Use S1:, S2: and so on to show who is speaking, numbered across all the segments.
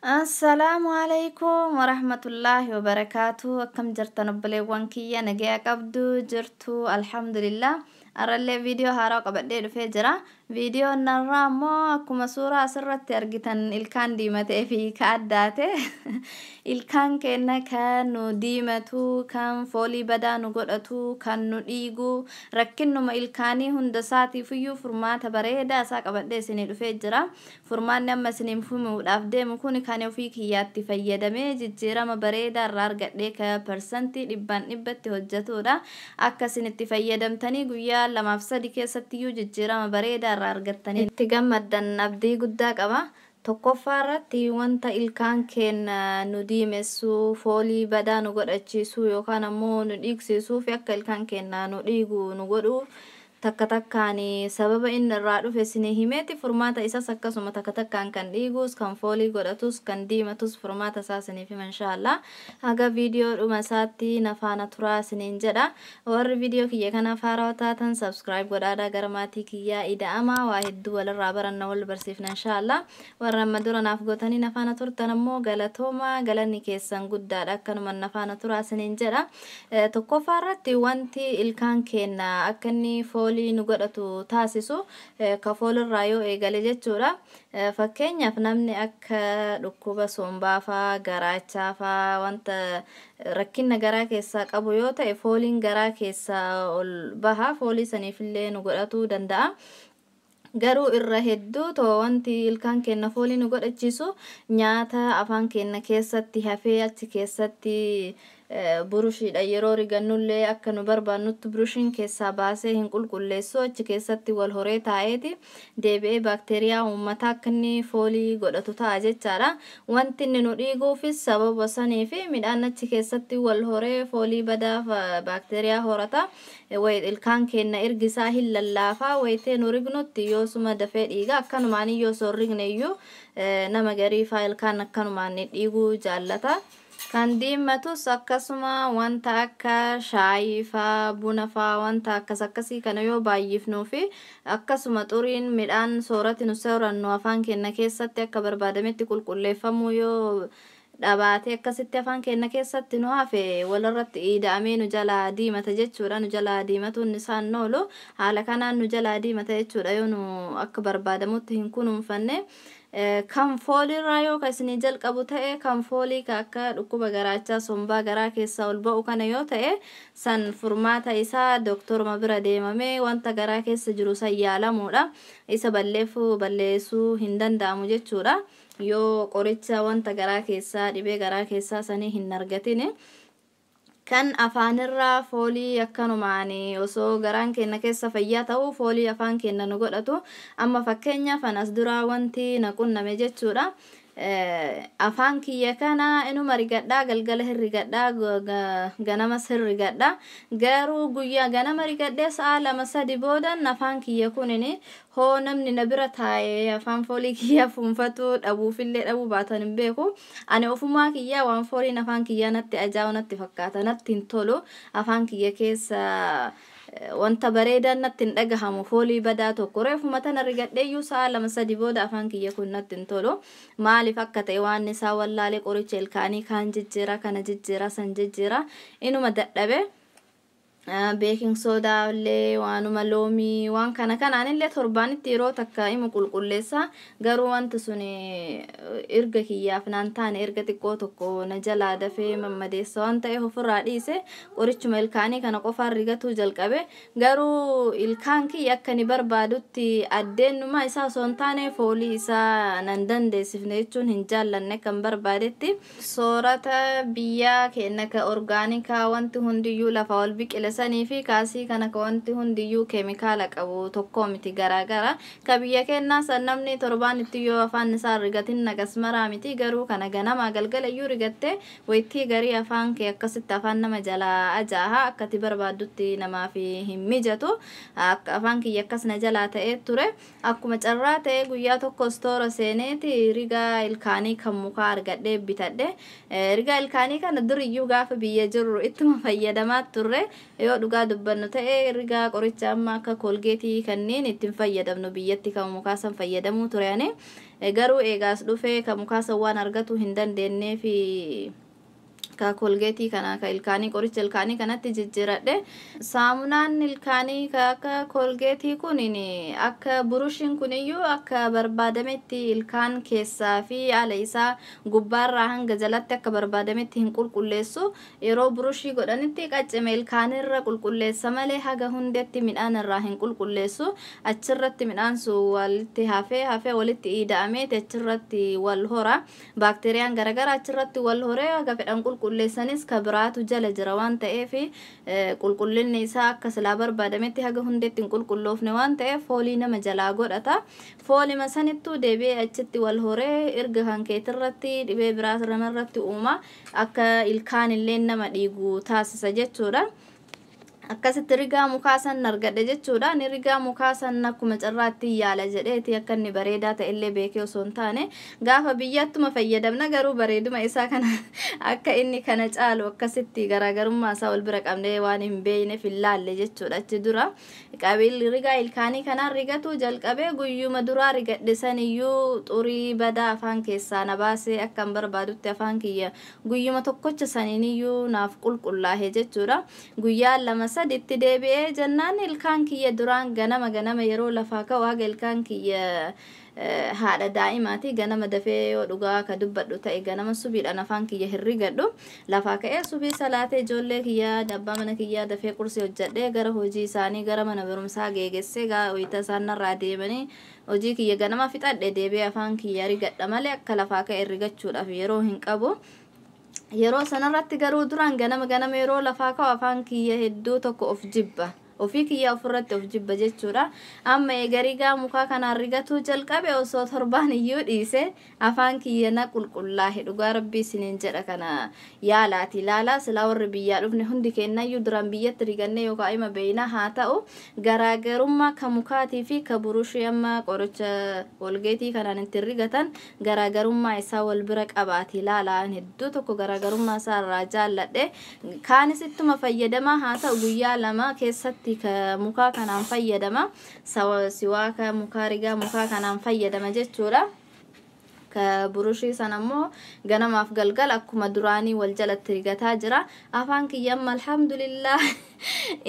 S1: Assalamualaikum warahmatullahi wabarakatuh. Akkam jirtan obboleewwan kiyya nagaya qabdu jirtu alhamdulillah. Arallee video haaraa qabadhee dhufee jira. Video narraa immoo akkuma suuraa asirratti argitan ilkaan diimatee fi ka addaate ilkaan keenya kan nu diimatu, kan foolii badaa nu godhatu, kan nu dhiigu, rakkinnuma ilkaanii hunda isaatiifiyyuu furmaata bareedaa isaa qabadhee isinii dhufee jira. Furmaanni amma isiniif himuudhaaf deemu kun kan ofii kiyyaatti fayyadamee jijjiirama bareedaa irraa argadhee ka persentii 100% hojjetudha. Akka isinitti fayyadamtanii guyyaa 2-3 keessattiyyuu jijjiirama bareedaa irraa argattanii itti gammaddan abdii guddaa qaba. Tokkoffaa irratti wanta ilkaan keenya nu diimessu, foolii badaa nu godhachiisu yookaan ammoo nu dhiigsiisuu fi akka ilkaan keenya nu dhiigu nu godhu takka takkaan sababa inni irraa dhufe isinii himeeti. Furmaata isaas akkasuma takka takkaan kan dhiigus, kan foolii godhatus, kan diimatus furmaata isaa isiniif hima inshaallah. Haga viidiyoo dhuma isaatti na faana turaa isiniin jedha. Warri viidiyoo kiyya kana faaraa taatan subscribe godhaadhaa gara maatii kiyyaa ida'amaa waa hedduu walirraa baranna wal barsiifna inshaallah. Warra amma dura naaf gootanii na faana turtan ammoo galatooma, galanni keessan guddaadha. Akkanuma na faana turaa isiniin jedha. Tokkoffaa irratti wanti ilkaan keenya akka inni foolii nu godhatu taasisu ka foolirraa yoo eegale jechuudha. Fakkeenyaaf namni akka dhukkuba sombaafaa, garaachaafaa wanta rakkina garaa keessaa qabu yoo ta'e fooliin garaa keessaa ol baha, foolii saniifillee nu godhatuu danda'a. Garuu irra hedduu too wanti ilkaan keenya foolii nu godhachiisu nyaata afaan keenya keessatti hafee achi keessatti burushiidha yeroo rigannullee akka nu barbaannutti burushiin keessaa baasee hin qulqulleessu achi keessatti wal horee taa'eeti deebi'ee baakteeriyaa uummataa akka inni foolii godhatu ta'a jechaadha. Wanti inni nu dhiiguufis sababa sanii fi midhaan achi keessatti wal horee foolii badaa baakteeriyaa horata. Ilkaan keenya ergisaa hin lallaafaa wayitee nu rignutti yoo suma dafee dhiiga akkanumaan yoo soo rigne iyyuu nama gariifaa ilkaan akkanumaan dhiiguu jaallata. Kan diimatus akkasuma wanta akka shaayii faa, buna faa wanta akkasii kana yoo baay'ifnuu fi akkasuma xuriin midhaan soorati nu soorannu afaan keenya keessatti akka barbaadametti qulqulleeffamuu yoo dhabaate akkasitti afaan keenya keessatti nu hafe walirratti ida'amee nu jalaa diimata jechuudha. Nu jalaa diimatuun isaan oolu haala kanaan nu jalaa diimata jechuudha yoo nu akka barbaadamutti hin kunuunfanne. Kan foolirraa yoo ka isinii jalqabu ta'e kan foolii ka akka dhukkuba garaachaa sombaa garaa keessaa ol ba'u kana yoo ta'e san furmaata isaa doktoruma bira deemamee wanta garaa keessa jiru san yaalamuudha. Isa balleessuu hin danda'amu jechuudha. Yoo qoricha wanta garaa keessaa dhibee garaa keessaa sanii hin argatine. Kan afaanirraa foolii akkanumaan osoo garaan keenya keessa fayyaa ta'uu foolii afaan keenya nu godhatu. Amma fakkeenyaaf anas duraa wanti na qunname jechuudha. Afaan kiyya kana inuma rigadhaa galgala hirrigadhaa ganamas hirrigadhaa. Garuu guyyaa ganama rigadhee sa'a 2-3 boodan afaan kiyya kunini hoo namni na bira taa'ee afaan foolii kiyya fuunfatu dhabuufillee dhabuu baatan hin beeku. Ani ofumaa kiyyaa waan fooliin afaan kiyyaa natti ajaa'u natti fakkaata natti hin tolu. Afaan kiyya keessa wanta bareedaa natti hin dhagahamu foolii badaa tokko reefuma tana rigadheeyyuu sa'a 2-3 booda afaan kiyya kun natti hin tolu. Maaliif akka ta'e waan isaa wallaalee qoricha ilkaanii kaan jijjiira kana jijjiira san jijjiira inuma dadhabe. Baking soda illee waanuma loomii waan kana kanaan illee torbaanitti yeroo takka himu qulqulleessa. Garuu wanti sun erga kiyyaaf naan taane erga xiqqoo tokko na jalaa dafee mammadeessa waan ta'eef ofirraa dhiise qorichuma ilkaanii kana qofaan rigatuu jalqabe. Garuu ilkaan kiyya akka ni barbaadutti addeenuma isaa osoo hin taane foolii isaa nan dandeessifne jechuun hin jaallanne kan barbaadetti. Soorata biyyaa keenya ka orgaanikaa wanti hundiyyuu lafa ol biqile sanii fi kaasii kana ka wanti hundiyyuu keemikaala qabu tokko miti garaagara. Ka biyya keenyaa san namni torbaanitti yoo afaan isaa rigatin nagas maraa miti. Garuu kana ganama galgala iyyuu rigatte waytii garii afaan kee akkasitti afaan nama jalaa ajaaha akkati barbaadutti namaaf hin mijatu. Afaan kiyya akkas na jalaa ta'ee ture. Akkuma carraa ta'e guyyaa tokko stoora seeneeti rigaa ilkaanii kan mukaa argadhee bitadhe. Rigaa ilkaanii kana duriyyuu gaafa biyya jirru ittuma fayyadamaa turre. Yoo dhugaa dubbannu ta'e rigaa qoricha amma akka kolgeetii kanneen ittiin fayyadamnu biyyatti kan mukaa san fayyadamuu ture ani. garuu eegaas dhufee ka mukaasa waan argatu hin dandeenyee fi ka kolgeetii kana ka ilkaanii qoricha ilkaanii kanatti jijjiiradhe saamunaan ilkaanii ka akka kolgeetii kunin akka burushiin kuniyyuu akka barbaadametti ilkaan keessaa fi ala isaa gubbaarraa hanga jalatti akka barbaadametti hin qulqulleessu yeroo burushii godhanitti qaccime ilkaanirra qulqulleessa malee haga hundetti midhaan irraa hin qulqulleessu achirratti midhaan sun walitti hafee walitti ida'amee achirratti wal hora baakteeriyaan garagara achirratti wal horee haga fedhan qulqulleessanis ka biraatu jala jira waan ta'eef qulqullinni isaa akka silaa barbaadametti haga hundetti hin qulqulloofne waan ta'eef foolii nama jalaa godhata foolii sanittuu deebi'ee achitti wal horee erga kan keetirratti dhibee biraa irratti uuma akka ilkaan illee nama dhiigu taasisa jechuudha. akkasitti rigaa mukaa san argadhe jechuudha ni rigaa mukaa san akkuma carraatti yaala jedheeti akka inni bareedaa ta'e illee beekee osoo hin taane gaafa biyyattuma fayyadamna garuu bareeduma isaa kana akka inni kana caalu akkasitti garaagarummaa isaa wal bira qabnee waan hin beeyneef hin laalle jechuudha achi dura qabiilli rigaa ilkaanii kanaan rigatu jalqabee guyyuma duraa rigadhe saniyyuu xurii badaa afaan keessaa na baasee akkan barbaadutti afaan kiyya guyyuma tokkocha saniiniyyuu naaf qulqullaa'e jechuudha guyyaa lama saditti deebi'ee jennaan ilkaan kiyya duraan ganama yeroo lafaa ka'u haga ilkaan kiyya haadha daa'imaati ganama dafee yoo dhugaa ka dubbadhu ta'e ganama subiidhaan afaan kiyya hirrigadhu lafaa ka'ee subii salaatee ijoollee kiyya dabbaa mana kiyyaa dafee qursii hojjedhee gara hojii isaanii gara mana barumsaa geegessee wayita isaan narraa deemanii hojii kiyya ganama fixadhe deebi'ee afaan kiyya rigadha malee akka lafaa ka'e rigachuudhaaf yeroo hin qabu. yeroo sanarratti garuu duraan ganama yeroo lafaa ka'u afaan kiyya hedduu tokko of jibba ofii kiyya ofirratti of jibba jechuudha amma eegarigaa mukaa kanaan rigatu jalqabe osoo torbaan iyyuu dhiise afaan kiyya na qulqullaa'e dhugaa rabbii isiniin jedha kana yaalaati ilaalaa silaa warri biyyaa dhufne hundi kennayyuu duraan biyyatti rigannee yookaan ima beeyna haa ta'u garaagarummaa ka mukaatii fi ka burushii amma qoricha kolgeetii kanaan itti rigatan garaagarummaa isaa wal bira qabaati ilaalaan hedduu tokko garaagarummaa isaa irraa jaalladhe kaanis ittuma fayyadamaa haa ta'u guyyaa lama keessatti ka mukaa kanaan fayyadama siwaa ka mukaa rigaa mukaa kanaan fayyadama jechuudha ka burushii san ammoo ganamaaf galgal akkuma duraanii wal jalatti rigataa jira afaan kiyyam alhamdulillah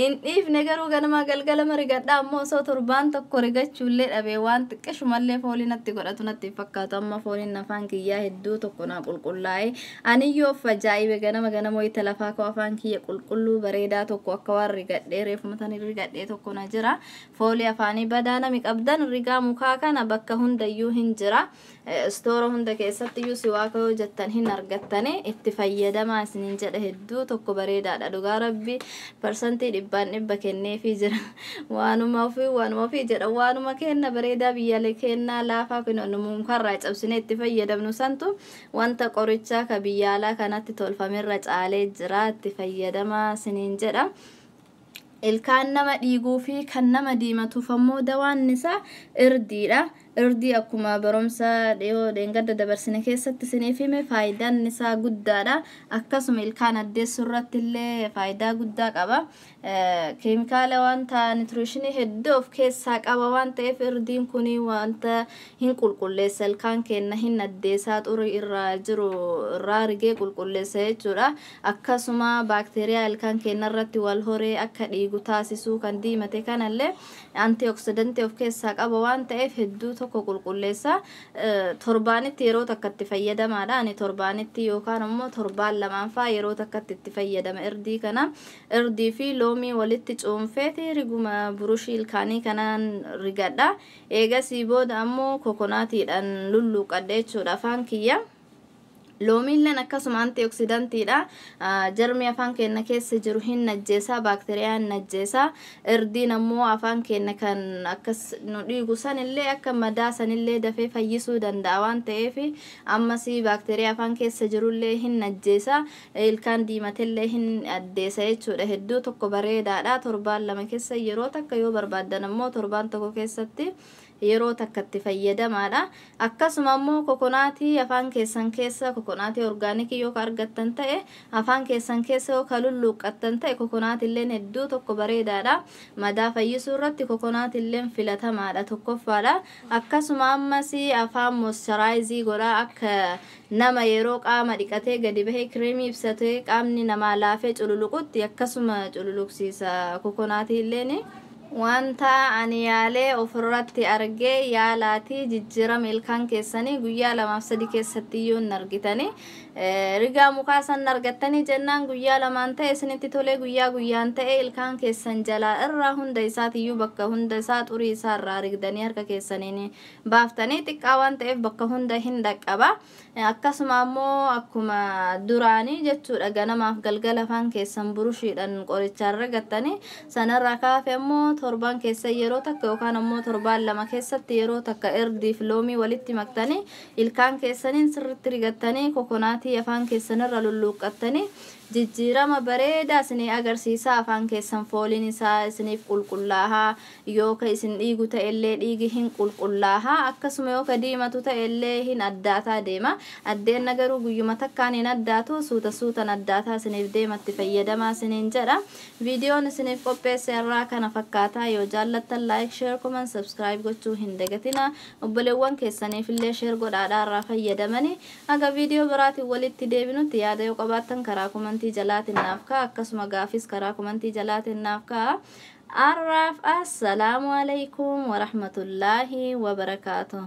S1: in dhiifne garuu ganama galgala marigadha ammoo osoo torbaan tokko rigachuullee dhabee waan xiqqishumallee foolii natti godhatu natti fakkaatu amma fooliin afaan kiyyaa hedduu tokko na qulqullaa'e aniyyoo fajaa'ibe ganama wayita lafaa ka'u afaan kiyya qulqulluu bareedaa tokko akka waan rigadhee reefuma tan rigadhee tokko na jira foolii afaanii badaa nami qabdan rigaa mukaa kana bakka hundayyuu hin jira stoora hunda keessatti iyyuu siwaa ka'uu jettan hin argattane itti fayyadamaa isiniin jedha hedduu tokko bareedaadha dhugaa rabbi persantii 100 kenneefii jira waanuma ofii jedha waanuma kenna bareedaa biyyaalee kennaa laafaa kun mukarraa cabsine itti fayyadamnu santu wanta qorichaa ka biyyaalaa kanatti tolfamerra caalee jira itti fayyadamaa isiniin jedha ilkaan nama dhiiguu fi kan nama diimatuuf ammoo dawaan isaa irdiidha irdii akkuma barumsa dhiyoo deengadda dabarsine keessatti isiniif hime faayidaan isaa guddaadha akkasuma ilkaan addeessuu irratti illee faayidaa guddaa qaba keemikaala wanta nutritionii hedduu of keessaa qaba waan ta'eef irdiin kun wanta hin qulqulleessa ilkaan kenna hin addeessaa xurii irraa jiru irraa rigee qulqulleessa jechuudha akkasuma baakteeriyaa ilkaan kenna irratti wal horee akka dhiigu taasisuu kan diimate kanallee antioksidantii of keessaa qaba waan ta'eef hedduu tokko qulqulleessa torbaanitti yeroo takkatti fayyadamaadha ani torbaanitti yookaan ammoo torbaan lamaanfaa yeroo takkatti itti fayyadama irdii kana irdii fi loomii walitti cuunfeeti riguma burushii ilkaanii kanaan rigadha eegasii booda ammoo kokonaatiidhaan lulluuqadha jechuudha afaan kiyya loomiilleen akkasuma antioksidantiidha jarmii afaan keenya keessa jiru hin najjeesaa baakteeriyaa hin najjeesaa irdiin ammoo afaan keenya kan akkas nu dhiigu sanillee akka madaa sanillee dafee fayyisuu danda'a waan ta'eef ammas baakteeriyaa afaan keessa jirullee hin najjeesaa ilkaan diimatellee hin addeessa jechuudha hedduu tokko bareedaadha torbaan lama keessa yeroo takka yoo barbaadan ammoo torbaan tokko keessatti yeroo takkatti fayyadamaadha. Akkasuma immoo kokonaatii afaan keessan keessa kokonaatii orgaanikii yoo argattan ta'e afaan keessan keessa yoo kalulluuqqattan ta'e kokonaatillee hedduu tokko bareedaadha. Madaa fayyisuu irratti kokonaatillee filatamaadha tokkoffaadha. Akkasuma ammas afaan moisturaayizii godha akka nama yeroo qaama dhiqatee gadi bahee kireemii ibsatee qaamni namaa laafee cululuqutti akkasuma cululuqsiisa kokonaatillee. Wanta ani yaalee ofirratti argee yaalaati jijjiirama ilkaan keessanii guyyaa 2-3 keessatti iyyuu hin argitanii rigaa mukaa san argattanii jennaan guyyaa 2 ta'e isinitti tolee guyyaa guyyaan ta'e ilkaan keessan jalaa irraa hunda isaatiyyuu bakka hunda isaa xurii isaa irraa rigdanii harka keessaniin baaftanii xiqqaa waan ta'eef bakka hunda hin dhaqqaba. Akkasuma immoo akkuma duraanii jechuudha ganamaaf galgala afaan keessan burushiidhaan qorichaan argattanii sanarraa kaafee immoo torban keessa yeroo takka yookaan ammoo torban 2 keessatti yeroo takka irdiif loomii walitti maktanii ilkaan keessaniin sirriitti rigattanii kokonaatii afaan keessanirra lulluuqqattanii jijjiirama bareedaa isinii agarsiisa. Afaan keessan fooliin isaa isiniif qulqullaahaa yoo ka isin dhiigu ta'ellee dhiigi hin qulqullaahaa akkasuma yoo ka diimatu ta'ellee hin addaataa deema. Addeen garuu guyyuma takkaan hin addaatu suutan addaataa isiniif deematti fayyadamaa isiniin jedha. Viidiyoon isiniif qopheesse irraa kana fakkaataa yoo jaallattan like share comment subscribe gochuu hin dagatina. Obboleewwan keessaniif illee share godhaadhaa irraa fayyadamanii aga viidiyoo biraatiin walitti deebinutti yaada yoo qabaattan karaa komentii jalaatiin naaf ka'a akkasuma gaafis karaa komentii jalaatiin naaf ka'a. Arraaf assalaamu alaykum wa rahmatullaahi wa barakaatuh.